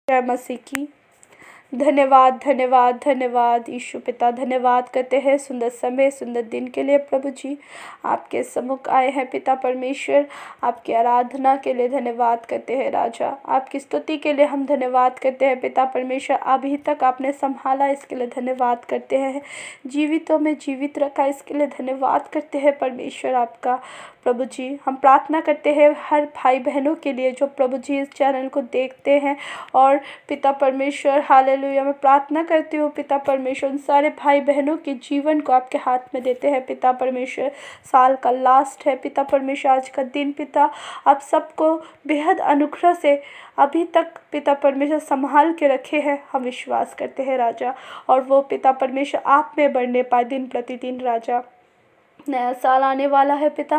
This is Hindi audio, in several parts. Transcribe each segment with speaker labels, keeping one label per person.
Speaker 1: जय मसीह की। धन्यवाद धन्यवाद धन्यवाद यीशु पिता, धन्यवाद करते हैं सुंदर समय सुंदर दिन के लिए। प्रभु जी आपके सम्मुख आए हैं पिता परमेश्वर, आपकी आराधना के लिए धन्यवाद करते हैं राजा, आपकी स्तुति के लिए हम धन्यवाद करते हैं पिता परमेश्वर। अभी तक आपने संभाला इसके लिए धन्यवाद करते हैं, जीवितों में जीवित रखा इसके लिए धन्यवाद करते हैं परमेश्वर आपका। प्रभु जी हम प्रार्थना करते हैं हर भाई बहनों के लिए जो प्रभु जी इस चैनल को देखते हैं, और पिता परमेश्वर हालेलुया मैं प्रार्थना करती हूँ पिता परमेश्वर उन सारे भाई बहनों के जीवन को आपके हाथ में देते हैं पिता परमेश्वर। साल का लास्ट है पिता परमेश्वर, आज का दिन पिता आप सबको बेहद अनुग्रह से अभी तक पिता परमेश्वर संभाल के रखे हैं, हम विश्वास करते हैं राजा। और वो पिता परमेश्वर आप में बढ़ने पाए दिन प्रतिदिन राजा। नया साल आने वाला है पिता,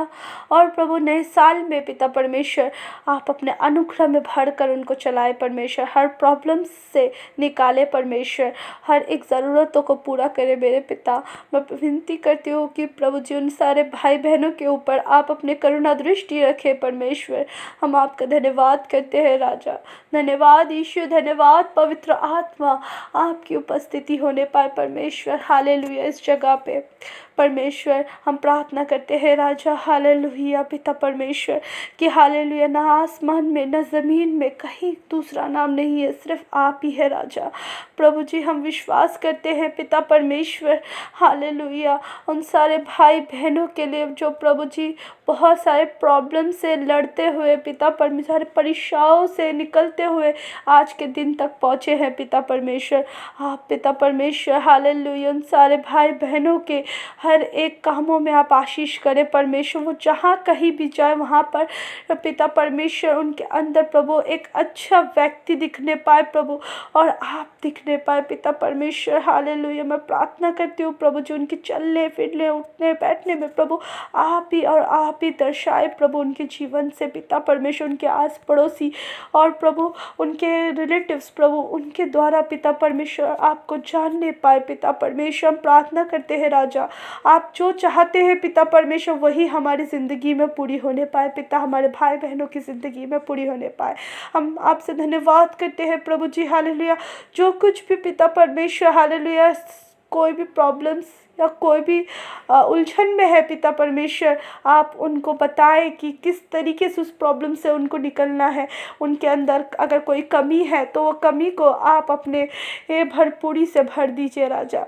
Speaker 1: और प्रभु नए साल में पिता परमेश्वर आप अपने अनुग्रह में भर कर उनको चलाए परमेश्वर, हर प्रॉब्लम से निकाले परमेश्वर, हर एक ज़रूरतों को पूरा करे मेरे पिता। मैं विनती करती हूँ कि प्रभु जी उन सारे भाई बहनों के ऊपर आप अपने करुणा दृष्टि रखें परमेश्वर। हम आपका धन्यवाद करते हैं राजा, धन्यवाद यीशु, धन्यवाद पवित्र आत्मा आपकी उपस्थिति होने पाए परमेश्वर। हालेलुया इस जगह पे परमेश्वर हम प्रार्थना करते हैं राजा हालेलुया पिता परमेश्वर कि हालेलुया ना आसमान में ना ज़मीन में कहीं दूसरा नाम नहीं है, सिर्फ आप ही है राजा। प्रभु जी हम विश्वास करते हैं पिता परमेश्वर हालेलुया उन सारे भाई बहनों के लिए जो प्रभु जी बहुत सारे प्रॉब्लम से लड़ते हुए पिता परमेश्वर परीक्षाओं से निकलते हुए आज के दिन तक पहुँचे हैं पिता परमेश्वर। आप पिता परमेश्वर हालेलुया उन सारे भाई बहनों के हर एक कामों में आप आशीष करें परमेश्वर। वो जहाँ कहीं भी जाए वहाँ पर पिता परमेश्वर उनके अंदर प्रभु एक अच्छा व्यक्ति दिखने पाए प्रभु, और आप दिखने पाए पिता परमेश्वर हालेलुया। मैं प्रार्थना करती हूँ प्रभु जी उनके चलने फिरने उठने बैठने में प्रभु आप ही और आप ही दर्शाए प्रभु उनके जीवन से पिता परमेश्वर, उनके आस पड़ोसी और प्रभु उनके रिलेटिव्स प्रभु उनके द्वारा पिता परमेश्वर आपको जानने पाए पिता परमेश्वर। हम प्रार्थना करते हैं राजा आप जो चाहते हैं पिता परमेश्वर वही हमारी ज़िंदगी में पूरी होने पाए पिता, हमारे भाई बहनों की ज़िंदगी में पूरी होने पाए। हम आपसे धन्यवाद करते हैं प्रभु जी हालेलुया। जो कुछ भी पिता परमेश्वर हालेलुया कोई भी प्रॉब्लम्स या कोई भी उलझन में है पिता परमेश्वर, आप उनको बताएं कि किस तरीके से उस प्रॉब्लम से उनको निकलना है। उनके अंदर अगर कोई कमी है तो वो कमी को आप अपने भरपूरी से भर दीजिए राजा।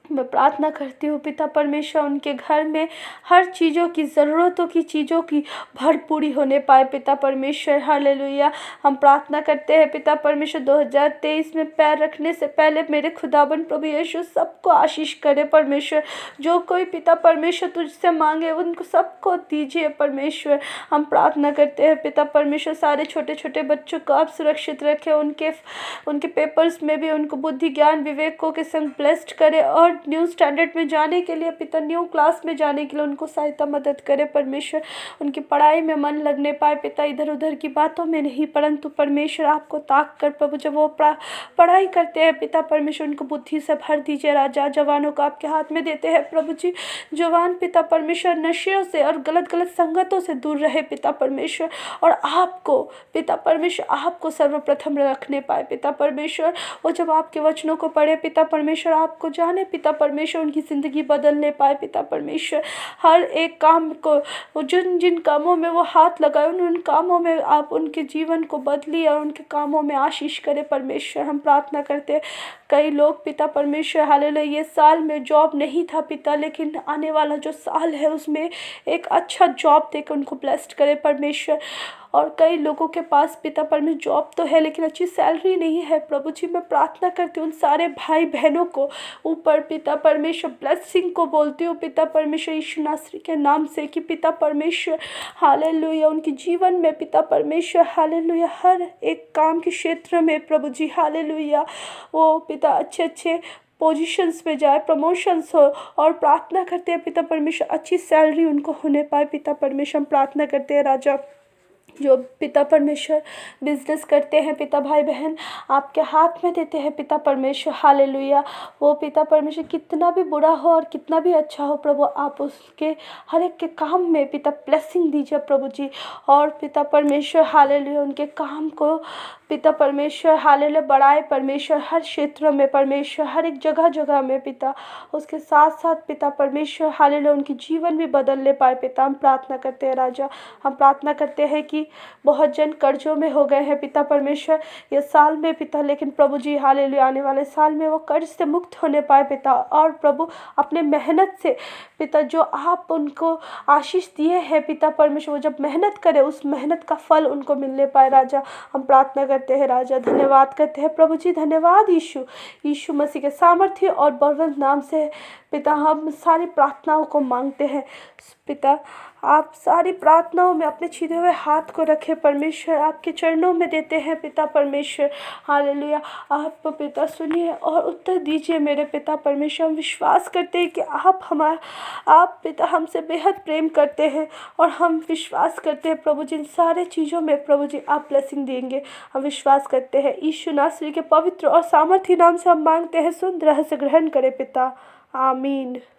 Speaker 1: मैं प्रार्थना करती हूँ पिता परमेश्वर उनके घर में हर चीज़ों की ज़रूरतों की चीज़ों की भरपूरी होने पाए पिता परमेश्वर हालेलुया। हम प्रार्थना करते हैं पिता परमेश्वर 2023 में पैर रखने से पहले मेरे खुदाबंद प्रभु यीशु सबको आशीष करे परमेश्वर। जो कोई पिता परमेश्वर तुझसे मांगे उनको सबको दीजिए परमेश्वर। हम प्रार्थना करते हैं पिता परमेश्वर सारे छोटे छोटे बच्चों को आप सुरक्षित रखें, उनके पेपर्स में भी उनको बुद्धि ज्ञान विवेकों के संग ब्लेस्ड करे, और न्यू स्टैंडर्ड में जाने के लिए पिता न्यू क्लास में जाने के लिए उनको सहायता मदद करे परमेश्वर। उनकी पढ़ाई में मन लगने पाए पिता, इधर उधर की बातों में नहीं परंतु परमेश्वर आपको ताक कर प्रभु जब वो पढ़ाई करते हैं पिता परमेश्वर उनको बुद्धि से भर दीजिए राजा। जवानों को आपके हाथ में देते हैं प्रभु जी, जवान पिता परमेश्वर नशे से और गलत संगतों से दूर रहे पिता परमेश्वर, और आपको पिता परमेश्वर आपको सर्वप्रथम रखने पाए पिता परमेश्वर। वो जब आपके वचनों को पढ़े पिता परमेश्वर आपको जाने पिता परमेश्वर, उनकी ज़िंदगी बदलने पाए पिता परमेश्वर। हर एक काम को जिन जिन कामों में वो हाथ लगाए उन कामों में आप उनके जीवन को बदलिए और उनके कामों में आशीष करें परमेश्वर। हम प्रार्थना करते हैं कई लोग पिता परमेश्वर हालेलुया ये साल में जॉब नहीं था पिता, लेकिन आने वाला जो साल है उसमें एक अच्छा जॉब देकर उनको ब्लेस्ड करे परमेश्वर। और कई लोगों के पास पिता परमेश्वर जॉब तो है लेकिन अच्छी सैलरी नहीं है प्रभु जी। मैं प्रार्थना करती हूँ उन सारे भाई बहनों को ऊपर पिता परमेश्वर ब्लेसिंग को बोलती हूँ पिता परमेश्वर यीशु नासरी के नाम से कि पिता परमेश्वर हालेलुया उनके जीवन में पिता परमेश्वर हालेलुया हर एक काम के क्षेत्र में प्रभु जी हालेलुया वो पिता अच्छे अच्छे पोजीशंस पे जाए, प्रमोशंस हो, और प्रार्थना करते हैं पिता परमेश्वर अच्छी सैलरी उनको होने पाए पिता परमेश्वर। हम प्रार्थना करते हैं राजा जो पिता परमेश्वर बिजनेस करते हैं पिता भाई बहन आपके हाथ में देते हैं पिता परमेश्वर हालेलुया। वो पिता परमेश्वर कितना भी बुरा हो और कितना भी अच्छा हो प्रभु आप उसके हर एक के काम में पिता ब्लेसिंग दीजिए प्रभु जी। और पिता परमेश्वर हालेलुया उनके काम को पिता परमेश्वर हालेलुया बढ़ाए परमेश्वर, हर क्षेत्रों में परमेश्वर, हर एक जगह जगह में पिता, उसके साथ साथ पिता परमेश्वर हालेलुया उनकी जीवन भी बदल ले पाए पिता। हम प्रार्थना करते हैं राजा, हम प्रार्थना करते हैं कि बहुत जन कर्जों में हो गए हैं पिता परमेश्वर ये साल में पिता, लेकिन प्रभु जी हालेलुया आने वाले साल में वो कर्ज से मुक्त होने पाए पिता, और प्रभु अपने मेहनत से पिता जो आप उनको आशीष दिए हैं पिता परमेश्वर, वो जब मेहनत करे उस मेहनत का फल उनको मिलने पाए राजा। हम प्रार्थना करते हैं राजा, धन्यवाद करते हैं प्रभु जी, धन्यवाद यीशु मसीह के सामर्थ्य और बलवंत नाम से पिता हम सारी प्रार्थनाओं को मांगते हैं पिता। आप सारी प्रार्थनाओं में अपने छीने हुए हाथ को रखे परमेश्वर, आपके चरणों में देते हैं पिता परमेश्वर हालेलुया। आप पिता सुनिए और उत्तर दीजिए मेरे पिता परमेश्वर। हम विश्वास करते हैं कि आप पिता हमसे बेहद प्रेम करते हैं, और हम विश्वास करते हैं प्रभु जी इन सारे चीज़ों में प्रभु जी आप ब्लेसिंग देंगे। हम विश्वास करते हैं यीशु नासरी के पवित्र और सामर्थी नाम से हम मांगते हैं, सुन रहस्य ग्रहण करें पिता, आमीन।